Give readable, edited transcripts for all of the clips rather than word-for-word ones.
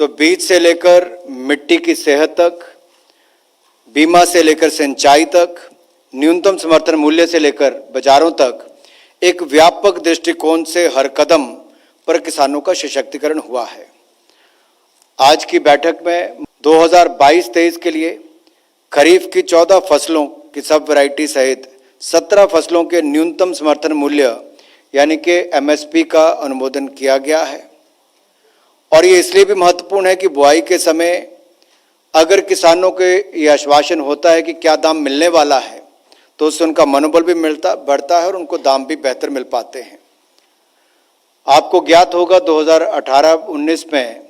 बीज से लेकर मिट्टी की सेहत तक, बीमा से लेकर सिंचाई तक, न्यूनतम समर्थन मूल्य से लेकर बाजारों तक एक व्यापक दृष्टिकोण से हर कदम पर किसानों का सशक्तिकरण हुआ है। आज की बैठक में 2022-23 के लिए खरीफ की 14 फसलों की सब वैरायटी सहित 17 फसलों के न्यूनतम समर्थन मूल्य यानी कि एमएसपी का अनुमोदन किया गया है। और ये इसलिए भी महत्वपूर्ण है कि बुआई के समय अगर किसानों के ये आश्वासन होता है कि क्या दाम मिलने वाला है, तो उससे उनका मनोबल भी बढ़ता है और उनको दाम भी बेहतर मिल पाते हैं। आपको ज्ञात होगा 2018-19 में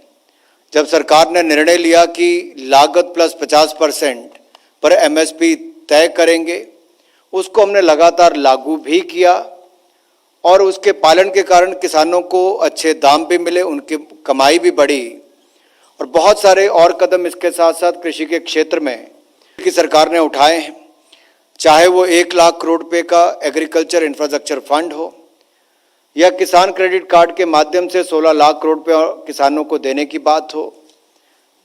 जब सरकार ने निर्णय लिया कि लागत प्लस 50% पर एमएसपी तय करेंगे, उसको हमने लगातार लागू भी किया और उसके पालन के कारण किसानों को अच्छे दाम भी मिले, उनकी कमाई भी बढ़ी और बहुत सारे और कदम इसके साथ साथ कृषि के क्षेत्र में की सरकार ने उठाए हैं। चाहे वो 1 लाख करोड़ रुपए का एग्रीकल्चर इंफ्रास्ट्रक्चर फंड हो या किसान क्रेडिट कार्ड के माध्यम से 16 लाख करोड़ रुपए किसानों को देने की बात हो,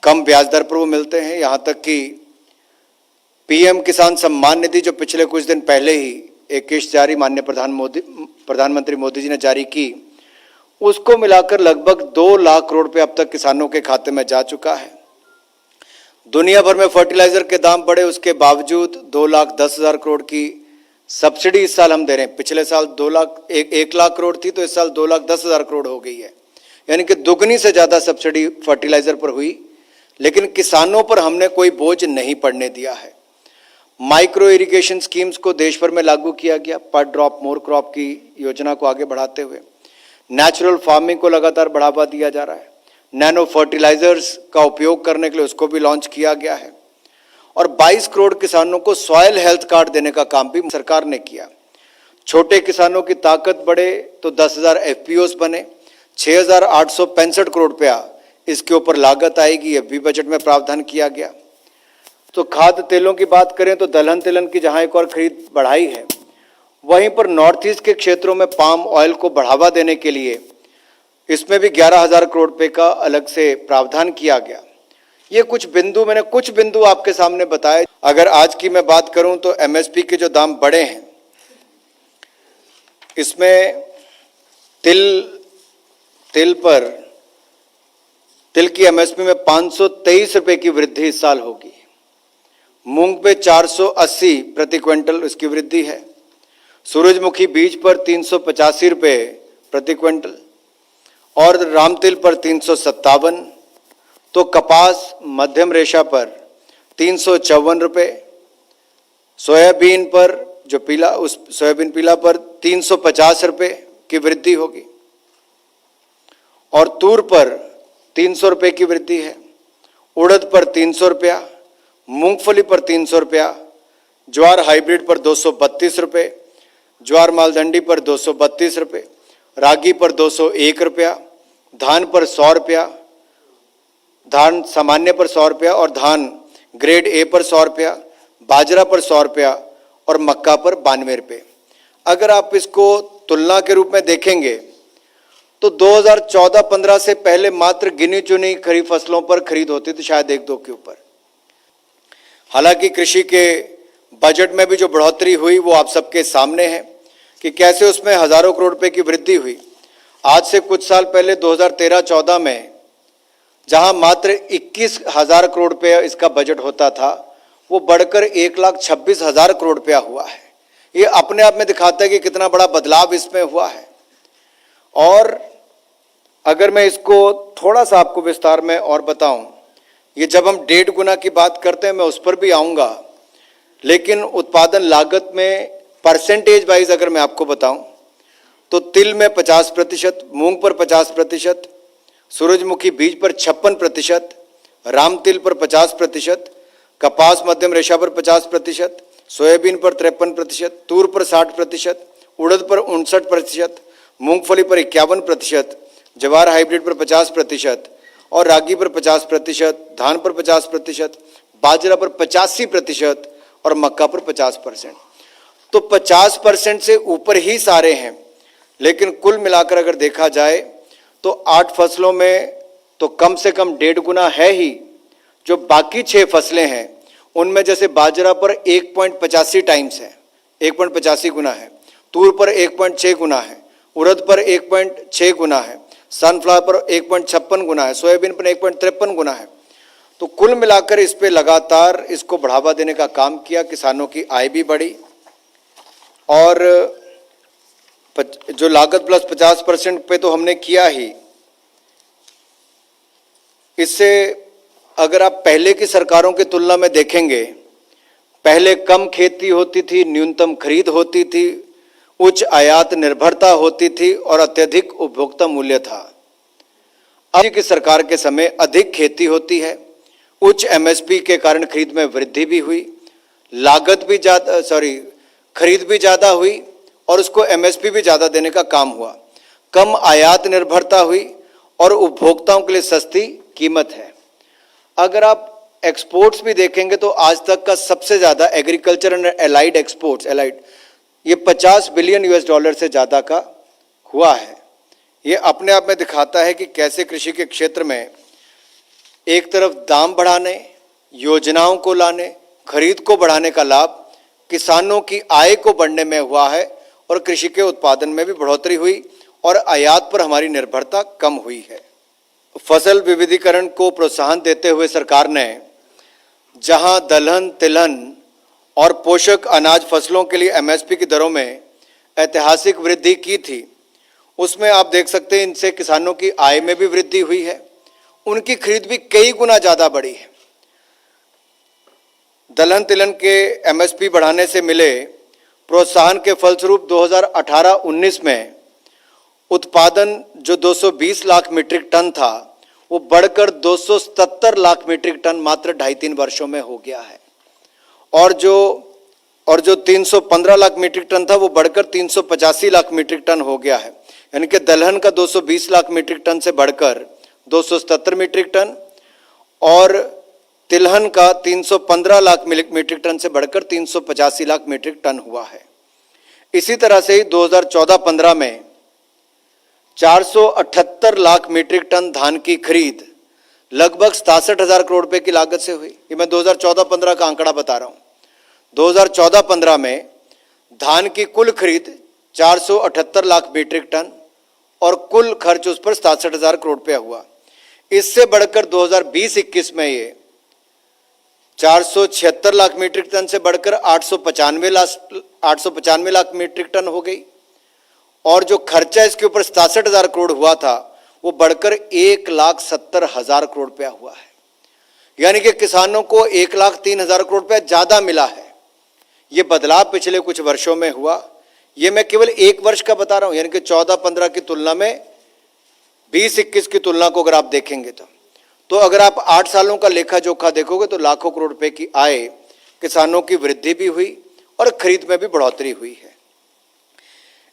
कम ब्याज दर पर वो मिलते हैं। यहाँ तक कि पीएम किसान सम्मान निधि जो पिछले कुछ दिन पहले ही एक किस्त जारी माननीय प्रधानमंत्री मोदी जी ने जारी की, उसको मिलाकर लगभग 2 लाख करोड़ रुपए अब तक किसानों के खाते में जा चुका है। दुनिया भर में फर्टिलाइजर के दाम बढ़े, उसके बावजूद 2,10,000 करोड़ की सब्सिडी इस साल हम दे रहे हैं। पिछले साल 1 लाख करोड़ थी, तो इस साल 2,10,000 करोड़ हो गई है, यानी कि दुगनी से ज़्यादा सब्सिडी फर्टिलाइजर पर हुई। लेकिन किसानों पर हमने कोई बोझ नहीं पड़ने दिया है। माइक्रो इरिगेशन स्कीम्स को देश भर में लागू किया गया, पर ड्रॉप मोर क्रॉप की योजना को आगे बढ़ाते हुए नेचुरल फार्मिंग को लगातार बढ़ावा दिया जा रहा है। नैनो फर्टिलाइजर्स का उपयोग करने के लिए उसको भी लॉन्च किया गया है और 22 करोड़ किसानों को सॉयल हेल्थ कार्ड देने का काम भी सरकार ने किया। छोटे किसानों की ताकत बढ़े तो 10,000 एफपीओस बने, 6,865 करोड़ रुपया इसके ऊपर लागत आएगी, यह भी बजट में प्रावधान किया गया। तो खाद्य तेलों की बात करें तो दलहन तिलहन की जहां एक और खरीद बढ़ाई है, वहीं पर नॉर्थ ईस्ट के क्षेत्रों में पाम ऑयल को बढ़ावा देने के लिए इसमें भी 11,000 करोड़ रुपए का अलग से प्रावधान किया गया। ये मैंने कुछ बिंदु आपके सामने बताए। अगर आज की मैं बात करूं तो एमएसपी के जो दाम बढ़े हैं, इसमें तिल की एमएसपी में 523 रुपए की वृद्धि इस साल होगी। मूंग पे 480 प्रति क्विंटल उसकी वृद्धि है। सूरजमुखी बीज पर 385 रुपए प्रति क्विंटल और रामतिल पर 357। तो कपास मध्यम रेशा पर 354 रुपए, सोयाबीन पर जो सोयाबीन पीला पर 350 रुपए की वृद्धि होगी और तूर पर 300 रुपए की वृद्धि है। उड़द पर 300 रुपया, मूंगफली पर 300 रुपया, ज्वार हाइब्रिड पर 232 रुपये, ज्वार मालदंडी पर 232 रुपये, रागी पर 201 रुपया, धान पर 100 रुपया, धान सामान्य पर 100 रुपया और धान ग्रेड ए पर 100 रुपया, बाजरा पर 100 रुपया और मक्का पर 92 रुपये। अगर आप इसको तुलना के रूप में देखेंगे तो 2014-15 से पहले मात्र गिनी चुनी खरीफ फसलों पर खरीद होती थी, शायद 1-2 के ऊपर। हालांकि कृषि के बजट में भी जो बढ़ोतरी हुई वो आप सबके सामने है कि कैसे उसमें हजारों करोड़ रुपए की वृद्धि हुई। आज से कुछ साल पहले 2013-14 में जहां मात्र 21,000 करोड़ रुपए इसका बजट होता था, वो बढ़कर 1,26,000 करोड़ रुपया हुआ है। ये अपने आप में दिखाता है कि कितना बड़ा बदलाव इसमें हुआ है। और अगर मैं इसको थोड़ा सा आपको विस्तार में और बताऊं, ये जब हम 1.5 गुना की बात करते हैं, मैं उस पर भी आऊंगा, लेकिन उत्पादन लागत में परसेंटेज वाइज अगर मैं आपको बताऊं तो तिल में 50%, मूंग पर 50%, सूरजमुखी बीज पर 56%, रामतिल पर 50%, कपास मध्यम रेशा पर 50%, सोयाबीन पर 53%, तूर पर 60%, उड़द पर 59%, मूंगफली पर 51%, ज्वार हाइब्रिड पर 50% और रागी पर 50%, धान पर 50%, बाजरा पर 85% और मक्का पर 50%। तो 50% से ऊपर ही सारे हैं। लेकिन कुल मिलाकर अगर देखा जाए तो 8 फसलों में तो कम से कम 1.5 गुना है ही। जो बाकी 6 फसलें हैं उनमें जैसे बाजरा पर 1.85 टाइम्स है, 1.85 गुना है, तूर पर 1.6 गुना है, उड़द पर 1.6 गुना है, सनफ्लावर पर 1.56 गुना है, सोयाबीन पर 1.53 गुना है। तो कुल मिलाकर इस पे लगातार इसको बढ़ावा देने का काम किया, किसानों की आय भी बढ़ी और जो लागत प्लस 50% पे तो हमने किया ही। इससे अगर आप पहले की सरकारों की तुलना में देखेंगे, पहले कम खेती होती थी, न्यूनतम खरीद होती थी, उच्च आयात निर्भरता होती थी और अत्यधिक उपभोक्ता मूल्य था। अब की सरकार के समय अधिक खेती होती है, उच्च एमएसपी के कारण खरीद में वृद्धि भी हुई, लागत भी खरीद भी ज़्यादा हुई और उसको एमएसपी भी ज़्यादा देने का काम हुआ। कम आयात निर्भरता हुई और उपभोक्ताओं के लिए सस्ती कीमत है। अगर आप एक्सपोर्ट्स भी देखेंगे तो आज तक का सबसे ज़्यादा एग्रीकल्चर एंड एलाइड एक्सपोर्ट्स ये 50 बिलियन यूएस डॉलर से ज़्यादा का हुआ है। ये अपने आप में दिखाता है कि कैसे कृषि के क्षेत्र में एक तरफ दाम बढ़ाने, योजनाओं को लाने, खरीद को बढ़ाने का लाभ किसानों की आय को बढ़ने में हुआ है और कृषि के उत्पादन में भी बढ़ोतरी हुई और आयात पर हमारी निर्भरता कम हुई है। फसल विविधीकरण को प्रोत्साहन देते हुए सरकार ने जहां दलहन, तिलहन और पोषक अनाज फसलों के लिए एमएसपी की दरों में ऐतिहासिक वृद्धि की थी, उसमें आप देख सकते हैं इनसे किसानों की आय में भी वृद्धि हुई है, उनकी खरीद भी कई गुना ज़्यादा बढ़ी है। दलहन तिलहन के एमएसपी बढ़ाने से मिले प्रोत्साहन के फलस्वरूप 2018-19 में उत्पादन जो 220 लाख मीट्रिक टन था वो बढ़कर 277 लाख मीट्रिक टन मात्र 2.5-3 वर्षों में हो गया है और जो 315 लाख मीट्रिक टन था वो बढ़कर 385 लाख मीट्रिक टन हो गया है। यानी कि दलहन का 220 लाख मीट्रिक टन से बढ़कर 277 मीट्रिक टन और तिलहन का 315 लाख मीट्रिक टन से बढ़कर 385 लाख मीट्रिक टन हुआ है। इसी तरह से ही 2014-15 में 478 लाख मीट्रिक टन धान की खरीद लगभग 67,000 करोड़ रुपए की लागत से हुई। ये मैं 2014-15 का आंकड़ा बता रहा हूं। 2014-15 में धान की कुल खरीद 478 लाख मीट्रिक टन और कुल खर्च उस पर 67,000 करोड़ रुपया हुआ। इससे बढ़कर 2020-21 में ये 476 लाख मीट्रिक टन से बढ़कर 895 लाख मीट्रिक टन हो गई और जो खर्चा इसके ऊपर 67,000 करोड़ हुआ था वो बढ़कर 1,70,000 करोड़ रुपया हुआ है। यानी कि किसानों को 1,03,000 करोड़ रुपया ज्यादा मिला है। ये बदलाव पिछले कुछ वर्षों में हुआ। ये मैं केवल एक वर्ष का बता रहा हूं, यानी कि 14-15 की तुलना में 20-21 की तुलना को अगर आप देखेंगे तो अगर आप 8 सालों का लेखा जोखा देखोगे तो लाखों करोड़ रुपए की आय, किसानों की वृद्धि भी हुई और खरीद में भी बढ़ोतरी हुई है।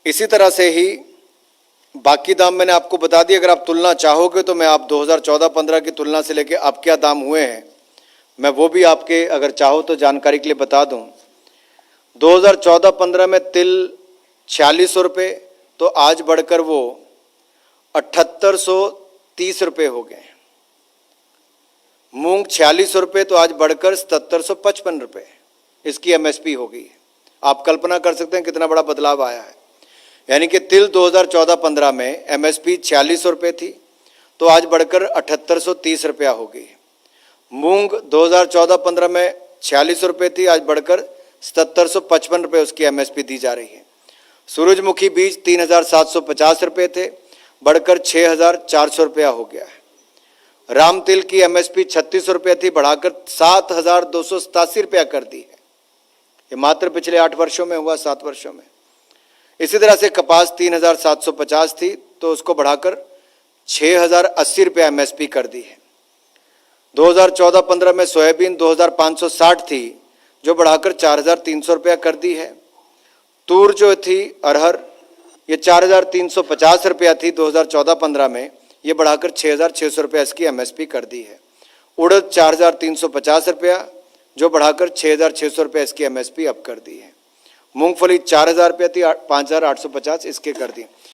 इसी तरह से ही बाकी दाम मैंने आपको बता दिए। अगर आप तुलना चाहोगे तो मैं आप 2014-15 की तुलना से लेके अब क्या दाम हुए हैं मैं वो भी आपके अगर चाहो तो जानकारी के लिए बता दूं। 2014-15 में तिल 4600 रुपये तो आज बढ़कर वो 7830 रुपये हो गए। मूंग 4600 रुपये तो आज बढ़कर 7755 रुपये इसकी एमएसपी हो गई है। आप कल्पना कर सकते हैं कितना बड़ा बदलाव आया है। यानी कि तिल 2014-15 में एमएसपी 4600 रुपये थी तो आज बढ़कर 7830 रुपया हो गई। मूंग 2014-15 में 4600 रुपये थी, आज बढ़कर 7755 रुपये उसकी एमएसपी दी जा रही है। सूरजमुखी बीज 3750 रुपये थे, बढ़कर 6400 रुपया हो गया है। राम तिल की एमएसपी 3600 रुपये थी, बढ़ाकर 7287 रुपया कर दी है। ये मात्र पिछले 8 वर्षों में हुआ, 7 वर्षों में। इसी तरह से कपास 3750 थी तो उसको बढ़ाकर 6080 रुपया एमएसपी कर दी है। 2014-15 में सोयाबीन 2560 थी जो बढ़ाकर 4300 रुपया कर दी है। तूर जो थी अरहर ये 4350 रुपया थी 2014-15 में, ये बढ़ाकर 6600 रुपया इसकी एमएसपी कर दी है। उड़द 4350 रुपया जो बढ़ाकर 6600 रुपया इसकी एमएसपी अब कर दी है। मूंगफली 4000 रुपया थी, 5850 इसके कर दी।